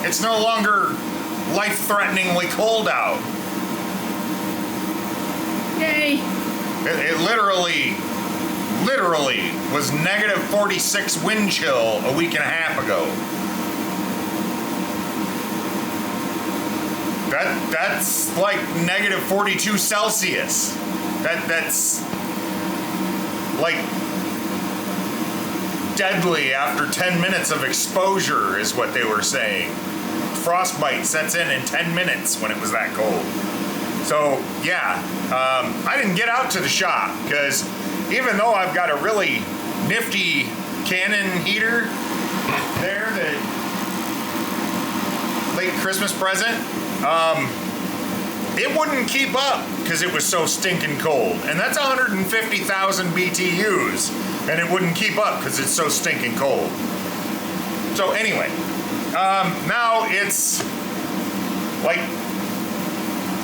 It's no longer life-threateningly cold out. Yay! It literally was negative 46 wind chill a week and a half ago. That's like negative 42 Celsius. That's like deadly after 10 minutes of exposure is what they were saying. Frostbite sets in 10 minutes when it was that cold. So yeah, I didn't get out to the shop because even though I've got a really nifty Canon heater there, that late Christmas present, it wouldn't keep up because it was so stinking cold. And that's 150,000 BTUs, and it wouldn't keep up because it's so stinking cold. So anyway, now it's like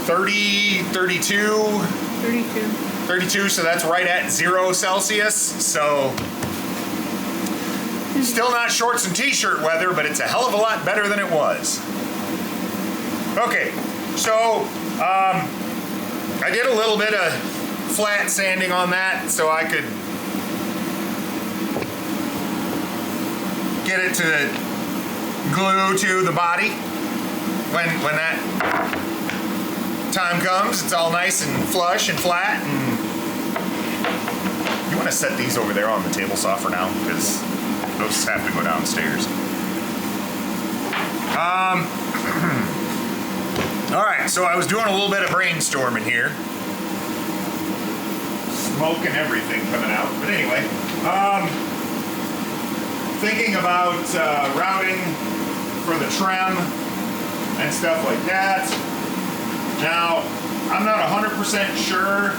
30, 32. 32, so that's right at 0 Celsius. So still not shorts and t-shirt weather, but it's a hell of a lot better than it was. Okay, so I did a little bit of flat sanding on that so I could get it to glue to the body when that time comes. It's all nice and flush and flat. And you want to set these over there on the table saw for now because those have to go downstairs. All right, so I was doing a little bit of brainstorming here. Smoke and everything coming out. But anyway, thinking about routing for the trim and stuff like that. Now, I'm not 100% sure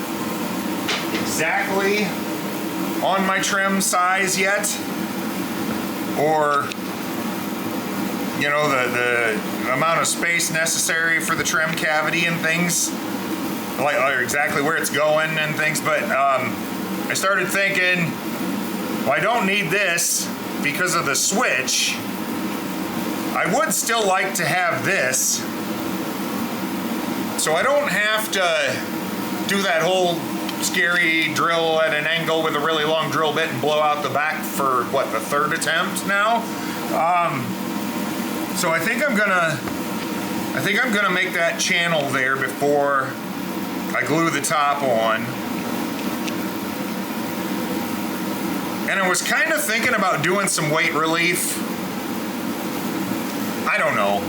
exactly on my trim size yet, or you know, the amount of space necessary for the trim cavity and things, like exactly where it's going and things. But I started thinking, well, I don't need this because of the switch. I would still like to have this, so I don't have to do that whole scary drill at an angle with a really long drill bit and blow out the back for what, the third attempt now. So I think I'm gonna make that channel there before I glue the top on. And I was kind of thinking about doing some weight relief. I don't know.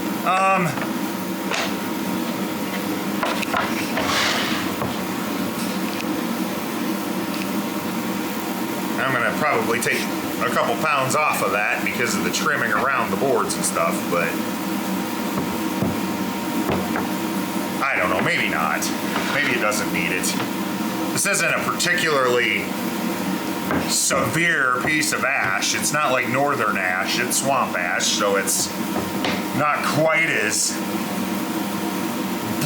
I'm gonna probably take a couple pounds off of that because of the trimming around the boards and stuff, but I don't know, maybe not. Maybe it doesn't need it. This isn't a particularly severe piece of ash. It's not like northern ash, it's swamp ash, so it's not quite as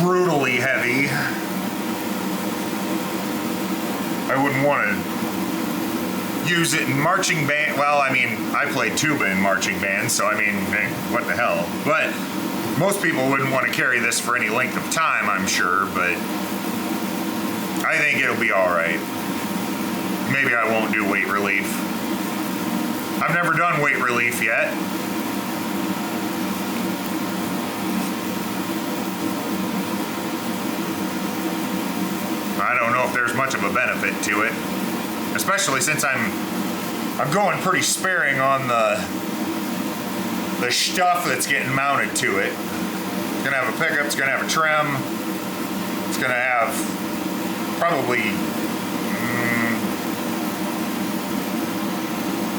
brutally heavy. I wouldn't want to use it in marching band. Well, I mean, I played tuba in marching band, so I mean, what the hell. But most people wouldn't want to carry this for any length of time, I'm sure, but I think it'll be all right. Maybe I won't do weight relief. I've never done weight relief yet. I don't know if there's much of a benefit to it, especially since I'm going pretty sparing on the stuff that's getting mounted to it. It's gonna have a pickup, it's gonna have a trim, it's gonna have probably,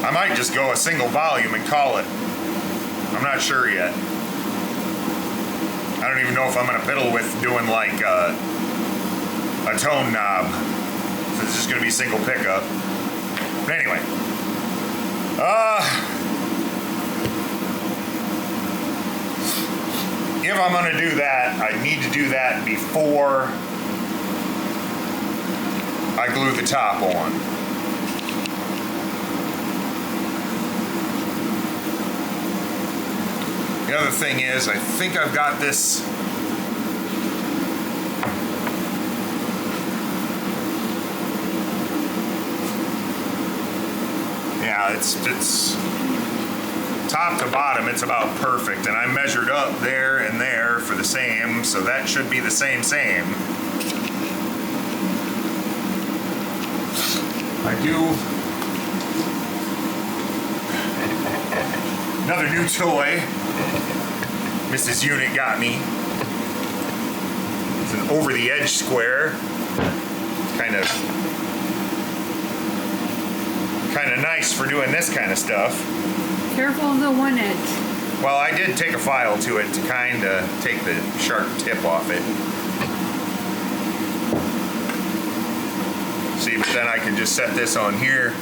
I might just go a single volume and call it. I'm not sure yet. I don't even know if I'm gonna fiddle with doing like a tone knob. So it's just gonna be single pickup. But anyway, if I'm gonna do that, I need to do that before I glue the top on. The other thing is, I think I've got this. Yeah, it's top to bottom, it's about perfect, and I measured up there and there for the same, so that should be the same. I do. Another new toy Mrs. Unit got me. It's an over-the-edge square. Kind of nice for doing this kind of stuff. Careful of the one edge. Well, I did take a file to it to kind of take the sharp tip off it. See, but then I can just set this on here.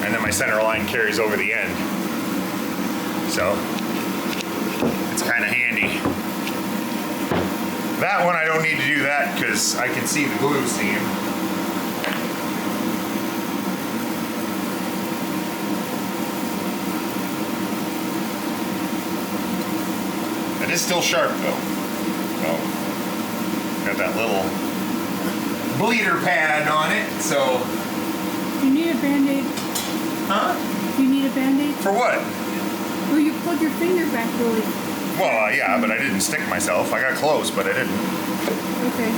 And then my center line carries over the end. So, it's kind of handy. That one I don't need to do that because I can see the glue seam. It is still sharp though. So, got that little bleeder pad on it, so. You need a Band-Aid. Huh? You need a Band-Aid? For what? Well, you pulled your finger back really. Well, yeah, but I didn't stick myself. I got close, but I didn't. Okay.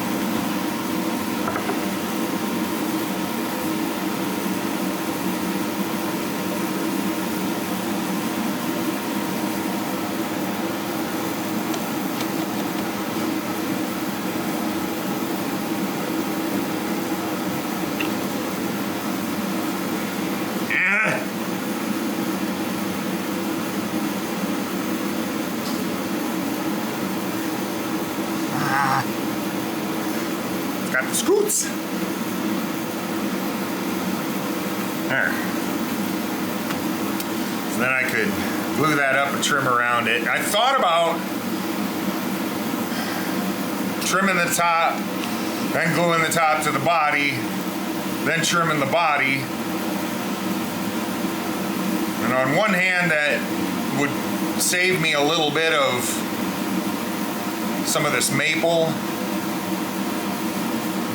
Got the scoots. There. So then I could glue that up and trim around it. I thought about trimming the top, then gluing the top to the body, then trimming the body. And on one hand, that would save me a little bit of some of this maple.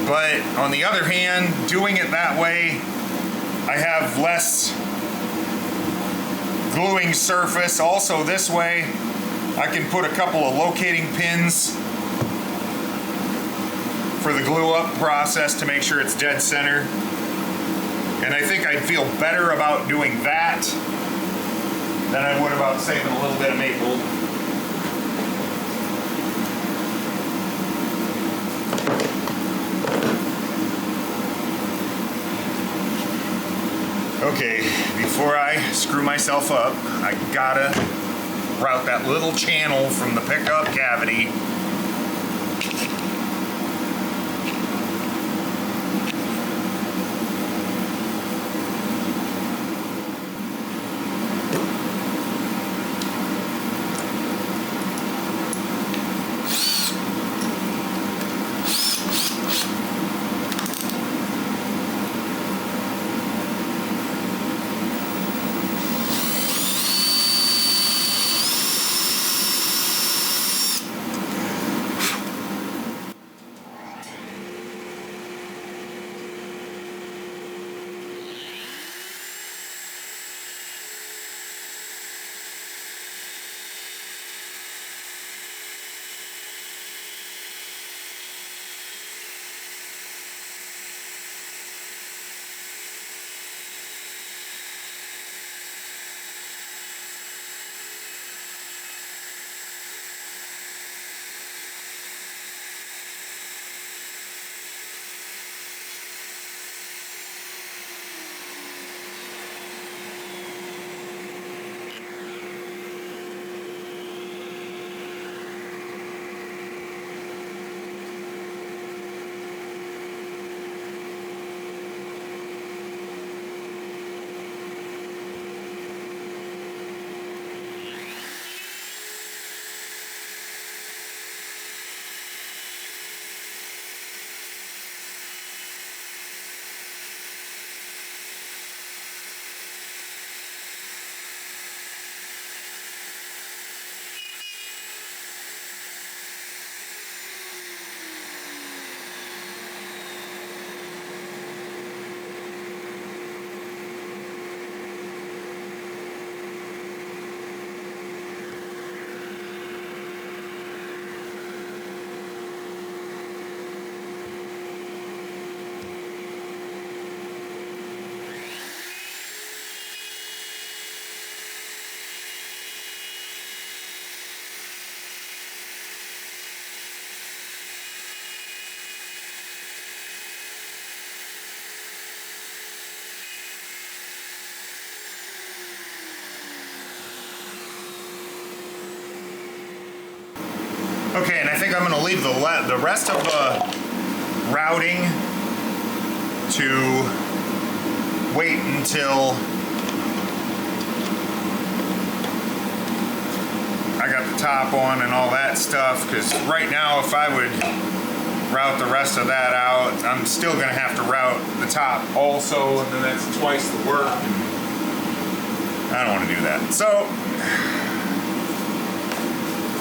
But on the other hand, doing it that way, I have less gluing surface. Also this way, I can put a couple of locating pins for the glue up process to make sure it's dead center. And I think I'd feel better about doing that than I would about saving a little bit of maple. Okay, before I screw myself up, I gotta route that little channel from the pickup cavity. Okay, and I think I'm going to leave the rest of the routing to wait until I got the top on and all that stuff, because right now if I would route the rest of that out, I'm still going to have to route the top also, and then that's twice the work. I don't want to do that. So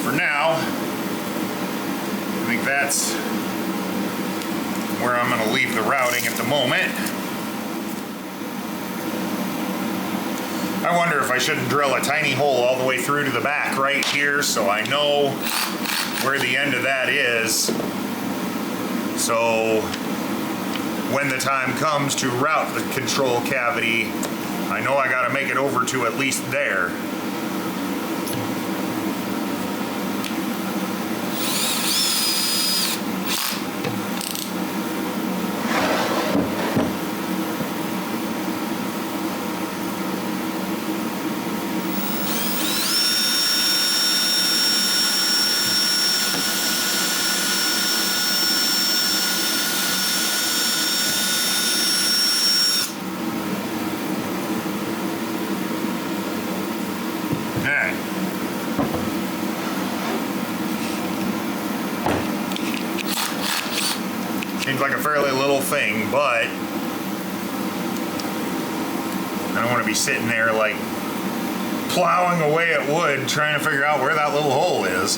for now, I think that's where I'm going to leave the routing at the moment. I wonder if I shouldn't drill a tiny hole all the way through to the back right here so I know where the end of that is. So when the time comes to route the control cavity, I know I got to make it over to at least there. Seems like a fairly little thing, but I don't want to be sitting there like plowing away at wood trying to figure out where that little hole is.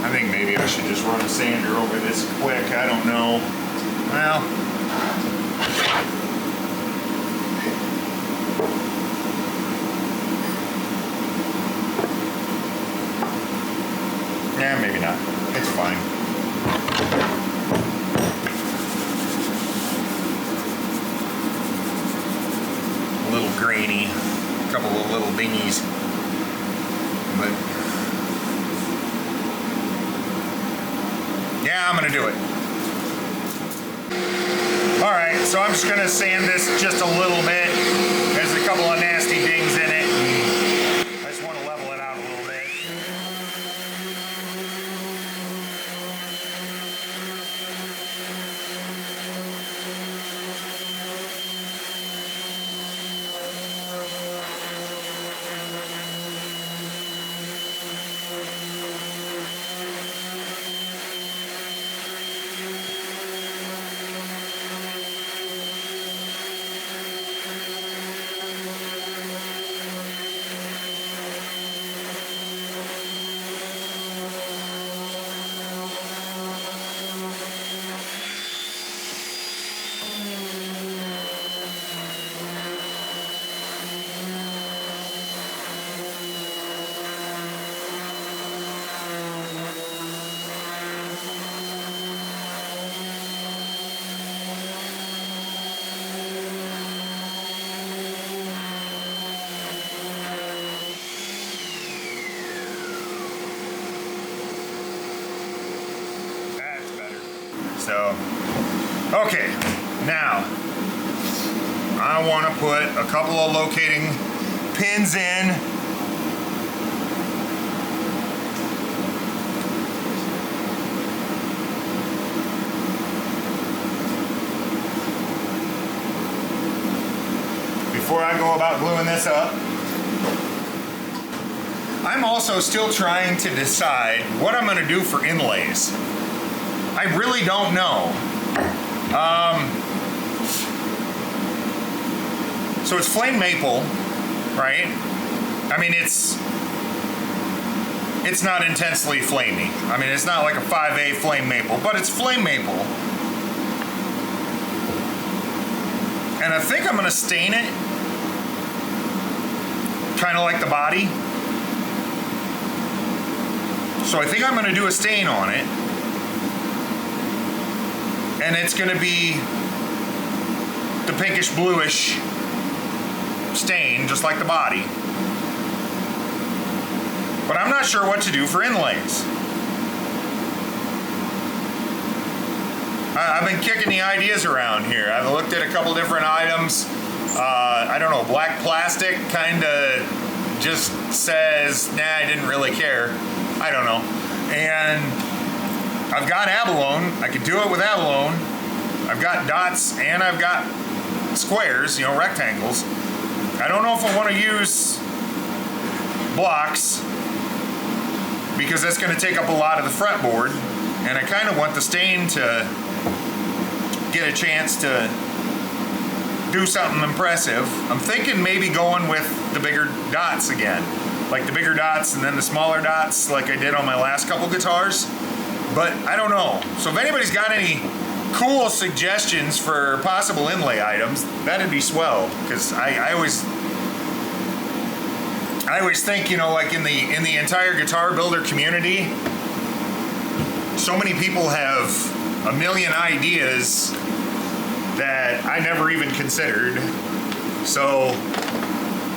I think maybe I should just run a sander over this quick. I don't know. Well, yeah, maybe not. It's fine. A little grainy, a couple of little dingies, but yeah, I'm gonna do it. All right, so I'm just gonna sand this just a little bit. There's a couple of nasty dings in it. I just want to level it out a little bit. So, okay, now I want to put a couple of locating pins in. Before I go about gluing this up. I'm also still trying to decide what I'm going to do for inlays. I really don't know. So it's flame maple, right? I mean, it's not intensely flamey. I mean, it's not like a 5A flame maple, but it's flame maple. And I think I'm gonna stain it, kind of like the body. So I think I'm gonna do a stain on it. And it's going to be the pinkish bluish stain, just like the body. But I'm not sure what to do for inlays. I've been kicking the ideas around here. I've looked at a couple different items. I don't know, black plastic kind of just says, nah, I didn't really care. I don't know. And I've got abalone. I could do it with abalone. I've got dots and I've got squares, rectangles. I don't know if I want to use blocks because that's going to take up a lot of the fretboard, and I kind of want the stain to get a chance to do something impressive. I'm thinking maybe going with the bigger dots again, like the bigger dots and then the smaller dots like I did on my last couple guitars, but I don't know. So if anybody's got any cool suggestions for possible inlay items, that'd be swell, because I always think, like in the entire guitar builder community, so many people have a million ideas that I never even considered. So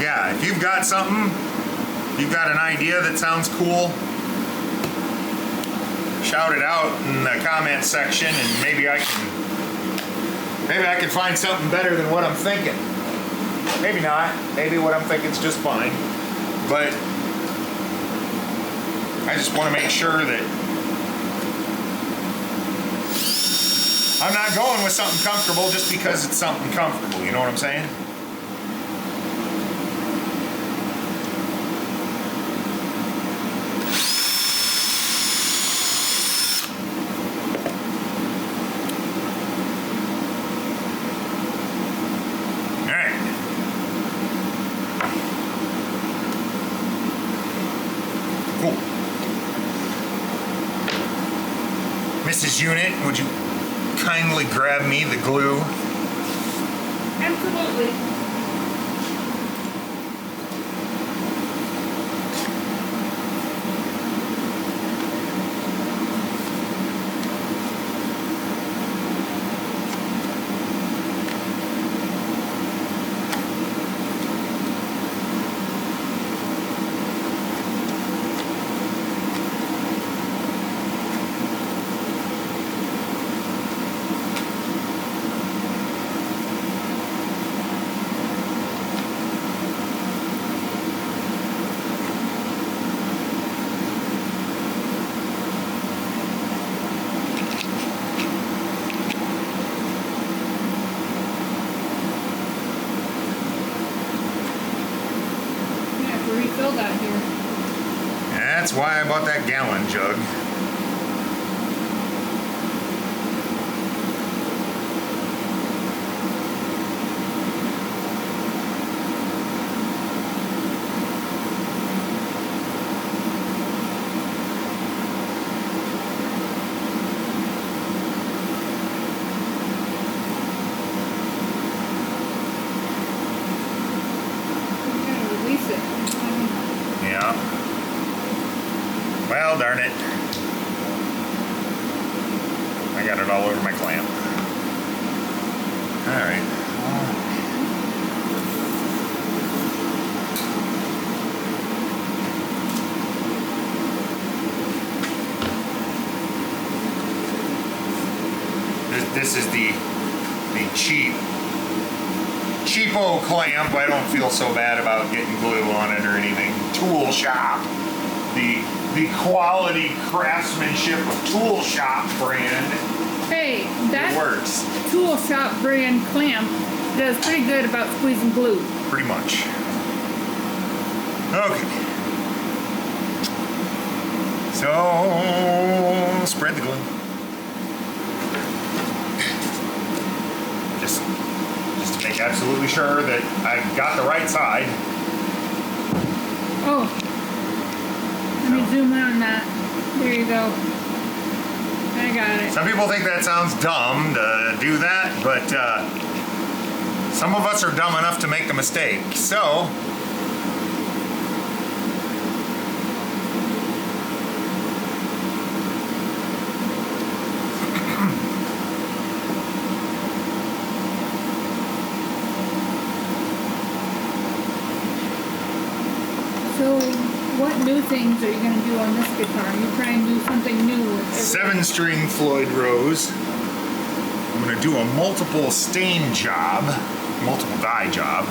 yeah, if you've got something, you've got an idea that sounds cool, shout it out in the comment section, and maybe I can find something better than what I'm thinking. Maybe not. Maybe what I'm thinking is just fine. But I just want to make sure that I'm not going with something comfortable just because it's something comfortable. You know what I'm saying? Mrs. Unit, would you kindly grab me the glue? Absolutely. Refill that here. That's why I bought that gallon jug. Well, darn it. I got it all over my clamp. All right. This is the cheapo clamp. I don't feel so bad about getting glue on it or anything. Tool Shop. The quality craftsmanship of Tool Shop brand. Hey, that works. Tool Shop brand clamp does pretty good about squeezing glue. Pretty much. Okay. So spread the glue. Just to make absolutely sure that I got the right side. Oh. Let me zoom in on that. There you go. I got it. Some people think that sounds dumb to do that, but some of us are dumb enough to make a mistake. So, what new things are you going to do on this guitar? You try and do something new with every 7-string Floyd Rose. I'm going to do a multiple stain job, multiple dye job.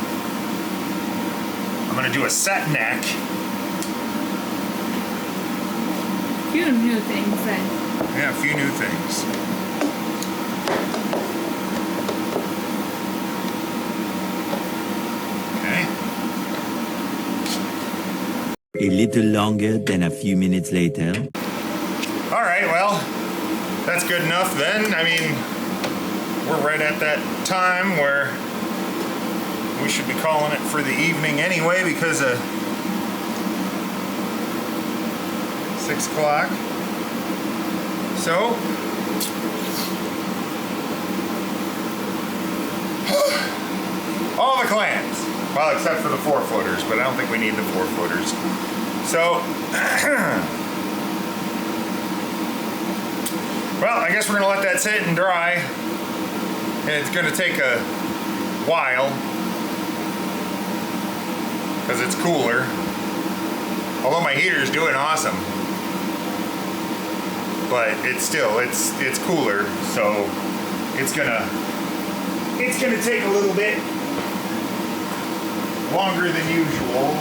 I'm gonna do a set neck. Few new things then. Yeah, a few new things. Okay. A little longer than a few minutes later. All right, well, that's good enough then. I mean, we're right at that time where we should be calling it for the evening anyway because of 6 o'clock. So, all the clams. Well, except for the 4-footers, but I don't think we need the 4-footers. So, well, I guess we're gonna let that sit and dry. And it's gonna take a while because it's cooler. Although my heater's doing awesome. But it's still, it's cooler, so it's gonna take a little bit longer than usual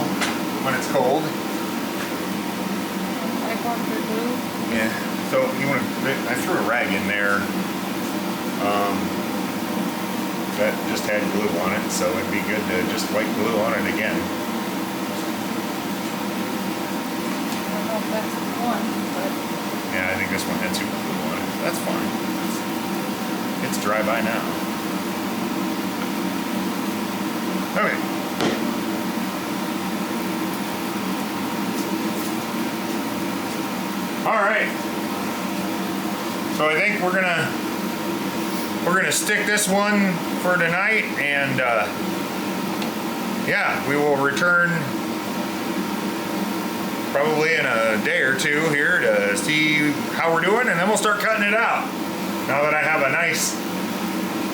when it's cold. Like on for glue. Yeah. So you want to? I threw a rag in there. That just had glue on it, so it'd be good to just wipe glue on it again. I don't know if that's the one, but Yeah, I think this one had super glue on it. That's fine. It's dry by now. Okay. All right. So I think we're gonna stick this one for tonight, and yeah, we will return probably in a day or two here to see how we're doing, and then we'll start cutting it out. Now that I have a nice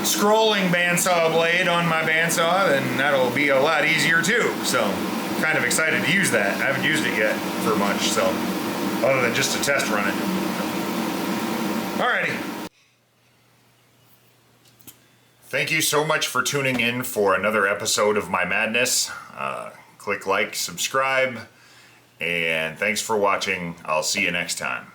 scrolling bandsaw blade on my bandsaw, then that'll be a lot easier too. So kind of excited to use that. I haven't used it yet for much, so other than just to test run it. Alrighty. Thank you so much for tuning in for another episode of my madness. Click like, subscribe, and thanks for watching. I'll see you next time.